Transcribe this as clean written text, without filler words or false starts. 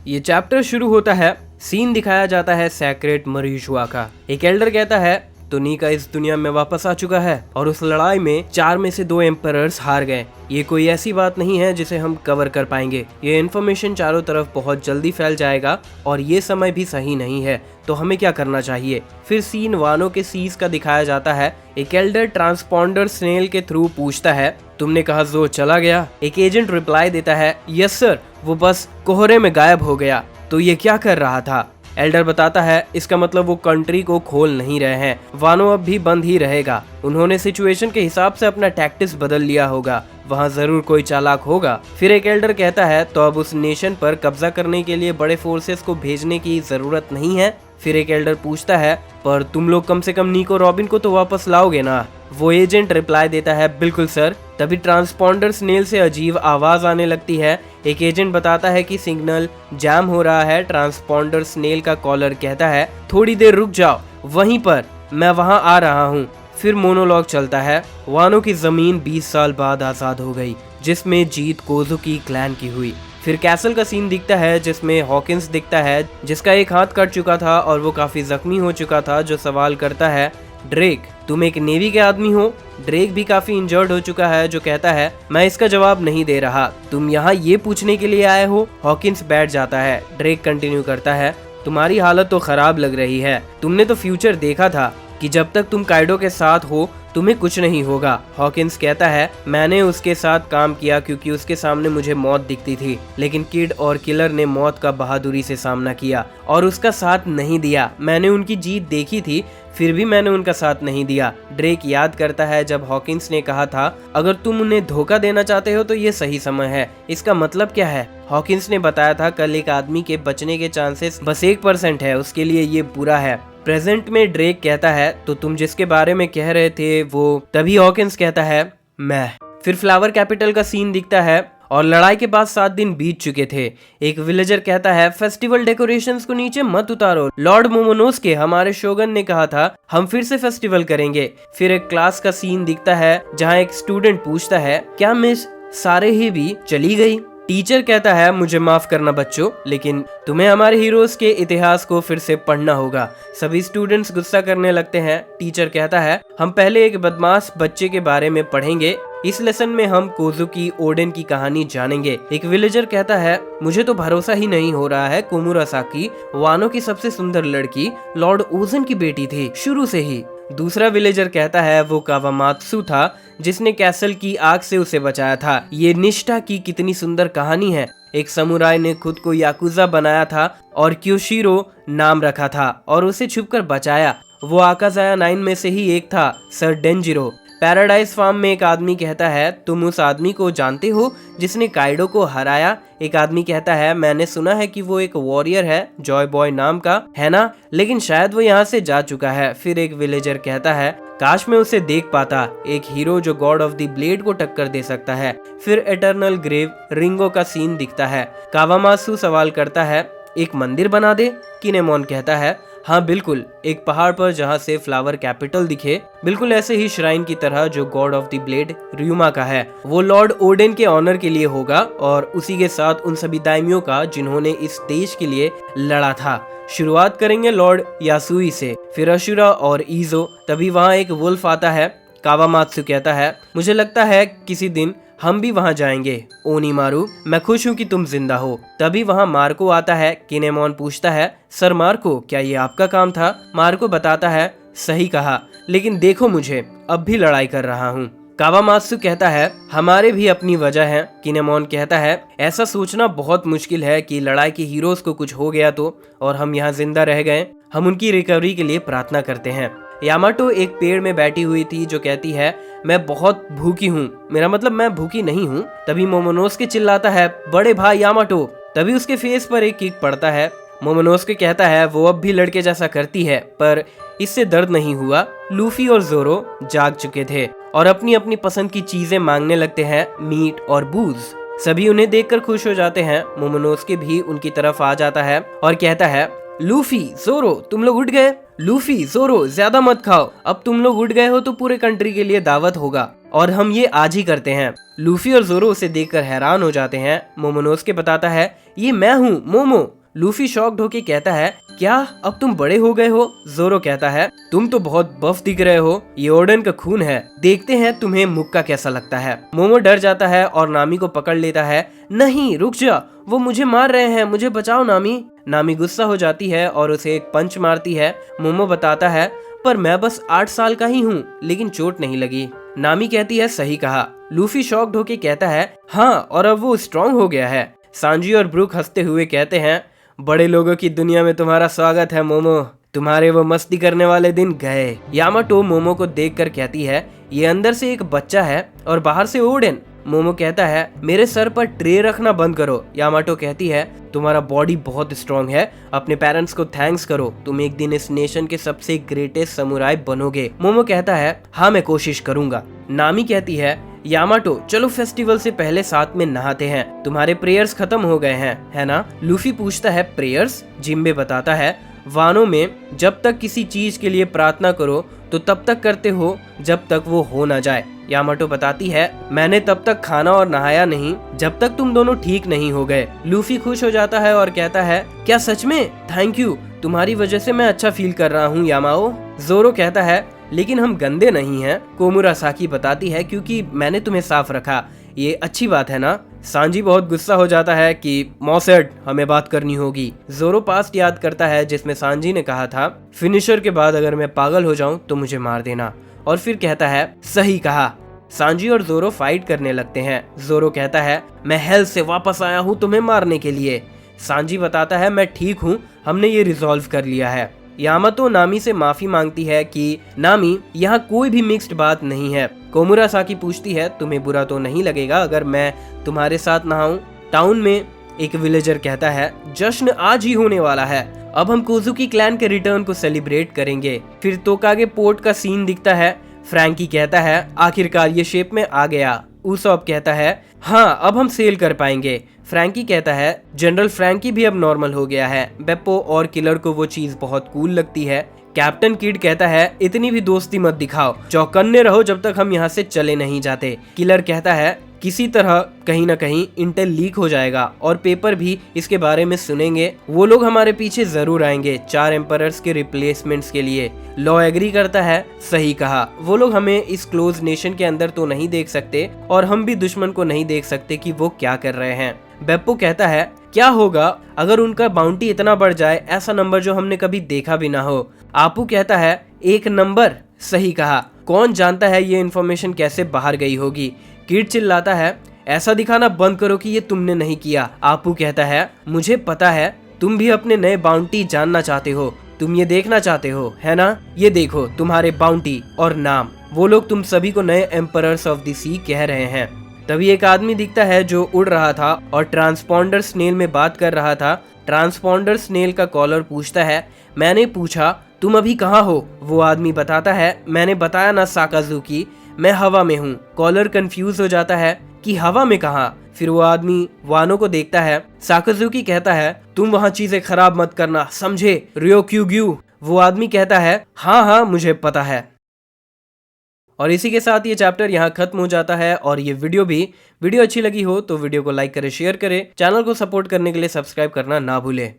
ये चैप्टर शुरू होता है, सीन दिखाया जाता है सैक्रेड मरीजुआ का। एक एल्डर कहता है तो नीका इस दुनिया में वापस आ चुका है और उस लड़ाई में 4 में से 2 एम्परर्स हार गए। ये कोई ऐसी बात नहीं है जिसे हम कवर कर पाएंगे। ये इन्फॉर्मेशन चारों तरफ बहुत जल्दी फैल जाएगा और ये समय भी सही नहीं है, तो हमें क्या करना चाहिए। फिर सीन वानो के सीज का दिखाया जाता है। एक एल्डर ट्रांसपॉन्डर स्नेल के थ्रू पूछता है, तुमने कहा जो चला गया। एक एजेंट रिप्लाई देता है, यस सर, वो बस कोहरे में गायब हो गया। तो ये क्या कर रहा था। एल्डर बताता है, इसका मतलब वो कंट्री को खोल नहीं रहे हैं। वानो अब भी बंद ही रहेगा। उन्होंने सिचुएशन के हिसाब से अपना टैक्टिक्स बदल लिया होगा। वहाँ जरूर कोई चालाक होगा। फिर एक एल्डर कहता है, तो अब उस नेशन पर कब्जा करने के लिए बड़े फोर्सेस को भेजने की जरूरत नहीं है। फिर एक एल्डर पूछता है, पर तुम लोग कम से कम निको रॉबिन को तो वापस लाओगे ना। वो एजेंट रिप्लाई देता है, बिल्कुल सर। तभी ट्रांसपॉन्डर स्नेल से अजीब आवाज आने लगती है। एक एजेंट बताता है कि सिग्नल जैम हो रहा है। ट्रांसपॉन्डर स्नेल का कॉलर कहता है, थोड़ी देर रुक जाओ वहीं पर, मैं वहां आ रहा हूं। फिर मोनोलॉग चलता है। वानो की जमीन 20 साल बाद आजाद हो गई, जिसमें जीत कोजुकी क्लैन की हुई। फिर कैसल का सीन दिखता है जिसमें हॉकिंस दिखता है, जिसका एक हाथ कट चुका था और वो काफी जख्मी हो चुका था, जो सवाल करता है, ड्रेक तुम एक नेवी के आदमी हो। ड्रेक भी काफी इंजर्ड हो चुका है, जो कहता है, मैं इसका जवाब नहीं दे रहा, तुम यहाँ ये पूछने के लिए आए हो। हॉकिंस बैठ जाता है। ड्रेक कंटिन्यू करता है, तुम्हारी हालत तो खराब लग रही है। तुमने तो फ्यूचर देखा था कि जब तक तुम काइडो के साथ हो तुम्हें कुछ नहीं होगा। हॉकिंस कहता है, मैंने उसके साथ काम किया क्योंकि उसके सामने मुझे मौत दिखती थी, लेकिन किड और किलर ने मौत का बहादुरी से सामना किया और उसका साथ नहीं दिया। मैंने उनकी जीत देखी थी, फिर भी मैंने उनका साथ नहीं दिया। ड्रेक याद करता है जब हॉकिंस ने कहा था, अगर तुम उन्हें धोखा देना चाहते हो तो ये सही समय है। इसका मतलब क्या है। हॉकिंस ने बताया था कल एक आदमी के बचने के चांसेस बस 1% है, उसके लिए ये बुरा है। प्रेजेंट में ड्रेक कहता है, तो तुम जिसके बारे में कह रहे थे वो। तभी हॉकिंस कहता है, मैं। फिर फ्लावर कैपिटल का सीन दिखता है और लड़ाई के बाद 7 दिन बीत चुके थे। एक विलेजर कहता है, फेस्टिवल डेकोरेशंस को नीचे मत उतारो। लॉर्ड मोमोनोस्के हमारे शोगन ने कहा था हम फिर से फेस्टिवल करेंगे। फिर एक क्लास का सीन दिखता है जहाँ एक स्टूडेंट पूछता है, क्या मिस सारे ही भी चली गई। टीचर कहता है, मुझे माफ करना बच्चों, लेकिन तुम्हें हमारे हीरोज के इतिहास को फिर से पढ़ना होगा। सभी स्टूडेंट्स गुस्सा करने लगते हैं। टीचर कहता है, हम पहले एक बदमाश बच्चे के बारे में पढ़ेंगे। इस लेसन में हम कोजुकी ओडेन की कहानी जानेंगे। एक विलेजर कहता है, मुझे तो भरोसा ही नहीं हो रहा है, कोमुरासाकी वानो की सबसे सुंदर लड़की लॉर्ड ओजन की बेटी थी शुरू से ही। दूसरा विलेजर कहता है, वो कावामात्सु था जिसने कैसल की आग से उसे बचाया था। ये निष्ठा की कितनी सुंदर कहानी है। एक समुराई ने खुद को याकुजा बनाया था और क्योशिरो नाम रखा था और उसे छुपकर बचाया। वो आकाजाया 9 में से ही एक था, सर डेंजिरो। पैराडाइज फार्म में एक आदमी कहता है, तुम उस आदमी को जानते हो जिसने काइडो को हराया। एक आदमी कहता है, मैंने सुना है कि वो एक वॉरियर है, जॉय बॉय नाम का, है ना, लेकिन शायद वो यहाँ से जा चुका है। फिर एक विलेजर कहता है, काश मैं उसे देख पाता, एक हीरो जो गॉड ऑफ द ब्लेड को टक्कर दे सकता है। फिर एटर्नल ग्रेव रिंगो का सीन दिखता है। कावामासु सवाल करता है, एक मंदिर बना दे। किनेमोन कहता है, हाँ बिल्कुल, एक पहाड़ पर जहाँ से फ्लावर कैपिटल दिखे, बिल्कुल ऐसे ही श्राइन की तरह जो गॉड ऑफ द ब्लेड रियुमा का है। वो लॉर्ड ओडेन के ऑनर के लिए होगा और उसी के साथ उन सभी दाइमियों का जिन्होंने इस देश के लिए लड़ा था। शुरुआत करेंगे लॉर्ड यासुई से, फिर अशुरा और ईजो। तभी वहाँ एक वुल्फ आता है। कावामात्सु कहता है, मुझे लगता है किसी दिन हम भी वहां जाएंगे। ओनीमारू, मैं खुश हूं कि तुम जिंदा हो। तभी वहां मार्को आता है। किनेमोन पूछता है, सर मार्को, क्या ये आपका काम था। मार्को बताता है, सही कहा, लेकिन देखो मुझे अब भी लड़ाई कर रहा हूँ। कावामात्सु कहता है, हमारे भी अपनी वजह है। किनेमोन कहता है, ऐसा सोचना बहुत मुश्किल है कि लड़ाई के हीरोज को कुछ हो गया तो और हम यहाँ जिंदा रह गए। हम उनकी रिकवरी के लिए प्रार्थना करते हैं। यामाटो एक पेड़ में बैठी हुई थी जो कहती है, मैं बहुत भूखी हूँ, मेरा मतलब मैं भूखी नहीं हूँ। तभी मोमोनोस्के चिल्लाता है, बड़े भाई यामाटो। तभी उसके फेस पर एक किक पड़ता है। मोमोनोस्के कहता है, वो अब भी लड़के जैसा करती है, पर इससे दर्द नहीं हुआ। लूफी और जोरो जाग चुके थे और अपनी अपनी पसंद की चीजें मांगने लगते हैं, मीट और बूज। सभी उन्हें देखकर खुश हो जाते हैं। मोमोनोस्के भी उनकी तरफ आ जाता है और कहता है, लूफी, जोरो, तुम लोग उठ गए। लूफी, जोरो, ज्यादा मत खाओ, अब तुम लोग उठ गए हो तो पूरे कंट्री के लिए दावत होगा और हम ये आज ही करते हैं। लूफी और जोरो उसे देखकर हैरान हो जाते हैं। मोमोनोस्के बताता है, ये मैं हूँ मोमो। लूफी शॉक्ड होके कहता है, क्या अब तुम बड़े हो गए हो? जोरो कहता है, तुम तो बहुत बफ दिख रहे हो, ये ओडन का खून है, देखते हैं तुम्हें मुक्का कैसा लगता है। मोमो डर जाता है और नामी को पकड़ लेता है। नहीं रुक जा, वो मुझे मार रहे हैं, मुझे बचाओ नामी। नामी गुस्सा हो जाती है और उसे एक पंच मारती है। मोमो बताता है, पर मैं बस 8 साल का ही हूँ, लेकिन चोट नहीं लगी। नामी कहती है, सही कहा। लूफी शॉक्ड होके कहता है, हाँ और अब वो स्ट्रांग हो गया है। सांजी और ब्रूक हंसते हुए कहते हैं, बड़े लोगों की दुनिया में तुम्हारा स्वागत है मोमो, तुम्हारे वो मस्ती करने वाले दिन गए। यामाटो मोमो को देखकर कहती है, ये अंदर से एक बच्चा है और बाहर से ओडेन। मोमो कहता है, मेरे सर पर ट्रे रखना बंद करो। यामाटो कहती है, तुम्हारा बॉडी बहुत स्ट्रांग है, अपने पेरेंट्स को थैंक्स करो, तुम एक दिन इस नेशन के सबसे ग्रेटेस्ट समुराई बनोगे। मोमो कहता है, हाँ मैं कोशिश करूंगा। नामी कहती है, यामाटो चलो फेस्टिवल से पहले साथ में नहाते हैं, तुम्हारे प्रेयर्स खत्म हो गए हैं, है ना? लूफी पूछता है, प्रेयर्स? जिम्बे बताता है, वानो में जब तक किसी चीज के लिए प्रार्थना करो तो तब तक करते हो जब तक वो हो ना जाए। यामाटो बताती है, मैंने तब तक खाना और नहाया नहीं जब तक तुम दोनों ठीक नहीं हो गए। लूफी खुश हो जाता है और कहता है, क्या सच में? थैंक यू, तुम्हारी वजह से मैं अच्छा फील कर रहा हूँ यामाओ। जोरो कहता है, लेकिन हम गंदे नहीं हैं। कोमुरासाकी बताती है, क्योंकि मैंने तुम्हें साफ रखा, ये अच्छी बात है ना? सांजी बहुत गुस्सा हो जाता है कि मॉसेट हमें बात करनी होगी। जोरो पास्ट याद करता है जिसमें सांजी ने कहा था, फिनिशर के बाद अगर मैं पागल हो जाऊं तो मुझे मार देना, और फिर कहता है, सही कहा। सांजी और जोरो फाइट करने लगते हैं। जोरो कहता है, मैं हेल से वापस आया हूँ तुम्हें मारने के लिए। सांजी बताता है, मैं ठीक हूँ, हमने ये रिजॉल्व कर लिया है। यामातो नामी से माफी मांगती है कि नामी यहाँ कोई भी मिक्स्ड बात नहीं है। कोमुरासाकी पूछती है, तुम्हें बुरा तो नहीं लगेगा अगर मैं तुम्हारे साथ नहाऊं? टाउन में एक विलेजर कहता है, जश्न आज ही होने वाला है, अब हम कोजुकी क्लैन के रिटर्न को सेलिब्रेट करेंगे। फिर तोकागे पोर्ट का सीन दिखता है। फ्रैंकी कहता है, आखिरकार ये शेप में आ गया। उसॉप कहता है, हाँ अब हम सेल कर पाएंगे। फ्रैंकी कहता है, जनरल फ्रैंकी भी अब नॉर्मल हो गया है। बेप्पो और किलर को वो चीज बहुत कूल लगती है। कैप्टन किड कहता है, इतनी भी दोस्ती मत दिखाओ, चौकन्ने रहो जब तक हम यहाँ से चले नहीं जाते। किलर कहता है, किसी तरह कहीं ना कहीं इंटेल लीक हो जाएगा और पेपर भी इसके बारे में सुनेंगे, वो लोग हमारे पीछे जरूर आएंगे 4 एम्परर्स के रिप्लेसमेंट्स के लिए। लॉ एग्री करता है, सही कहा, वो लोग हमें इस क्लोज नेशन के अंदर तो नहीं देख सकते और हम भी दुश्मन को नहीं देख सकते कि वो क्या कर रहे हैं। बेप्पो कहता है, क्या होगा अगर उनका बाउंटी इतना बढ़ जाए, ऐसा नंबर जो हमने कभी देखा भी ना हो। आपू कहता है, 1 नंबर, सही कहा, कौन जानता है ये इन्फॉर्मेशन कैसे बाहर गई होगी। किड चिल्लाता है, ऐसा दिखाना बंद करो कि ये तुमने नहीं किया। आपू कहता है, मुझे पता है तुम भी अपने नए बाउंटी जानना चाहते हो, तुम ये देखना चाहते हो, है ना? ये देखो तुम्हारे बाउंटी और नाम, वो लोग तुम सभी को नए एम्परर्स ऑफ द सी कह रहे हैं। तभी एक आदमी दिखता है जो उड़ रहा था और ट्रांसपॉन्डर स्नेल में बात कर रहा था। ट्रांसपॉन्डर स्नेल का कॉलर पूछता है, मैंने पूछा तुम अभी कहाँ हो? वो आदमी बताता है, मैंने बताया ना साकाजुकी, मैं हवा में हूँ। कॉलर कंफ्यूज हो जाता है कि हवा में कहाँ? फिर वो आदमी वानो को देखता है। साकाजुकी कहता है, तुम वहाँ चीजें खराब मत करना, समझे? रियोक्यूग्यू। वो आदमी कहता है, हाँ हाँ मुझे पता है। और इसी के साथ ये चैप्टर यहाँ खत्म हो जाता है और ये वीडियो भी। वीडियो अच्छी लगी हो तो वीडियो को लाइक करें, शेयर करें, चैनल को सपोर्ट करने के लिए सब्सक्राइब करना ना भूलें।